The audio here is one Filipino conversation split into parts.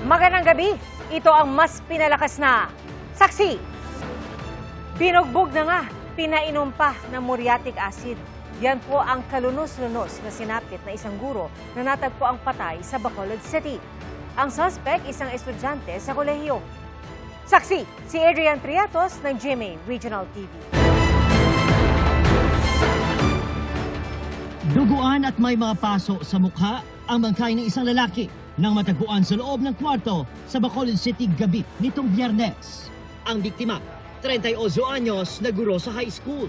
Magandang gabi. Ito ang mas pinalakas na saksi. Binugbog na nga, pinainom pa ng muriatic acid. Yan po ang kalunos-lunos na sinapit na isang guro na natagpo ang patay sa Bacolod City. Ang suspect, isang estudyante sa kolehiyo. Saksi, si Adrian Priatos ng GMA Regional TV. Duguan at may mga paso sa mukha ang bangkay ng isang lalaki nang matagpuan sa loob ng kwarto sa Bacolod City gabi nitong Biyernes. Ang biktima, 38 anyos na guro sa high school.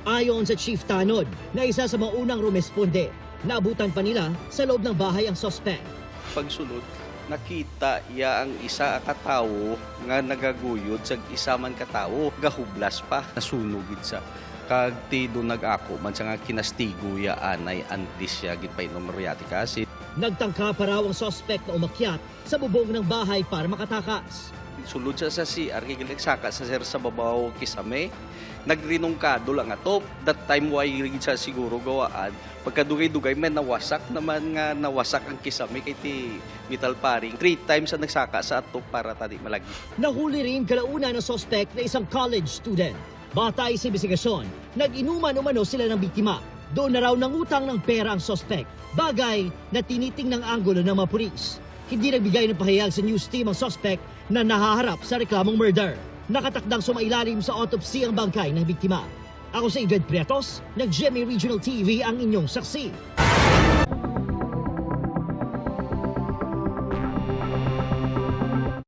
Ayon sa Chief Tanod na isa sa mga unang rumesponde, naabutan pa nila sa loob ng bahay ang suspect. Pagsulod, nakita iya ang isa katawo nga nagaguyod sa isa man katawo, gahublas pa, nasunugid sa kag ti do nag-ako man sa nga kinastigo ya anay antis siya gitpainom muriatic acid. Nagtangka pa raw ang suspect na umakyat sa bubong ng bahay para makatakas. Sulod siya sa CR, kikilagsaka sa sir sa babaw kisame. Nagrinungkado lang atop. That time why siya siguro gawaan. Pagkadugay-dugay, may nawasak naman nga nawasak ang kisame kay ti metal paring. 3 times ang nagsaka sa atop para tadi malagi. Nahuli rin kalauna ng suspect na isang college student. Batay sa investigasyon, nag-inuman umano sila ng biktima. Doon na raw nangutang ng pera ang suspect, bagay na tiniting ng anggulo ng mga pulis. Hindi nagbigay ng pahayag sa news team ang suspect na nahaharap sa reklamong murder. Nakatakdang sumailalim sa autopsy ang bangkay ng biktima. Ako sa Adrian Priatos, ng GMA Regional TV ang inyong saksi.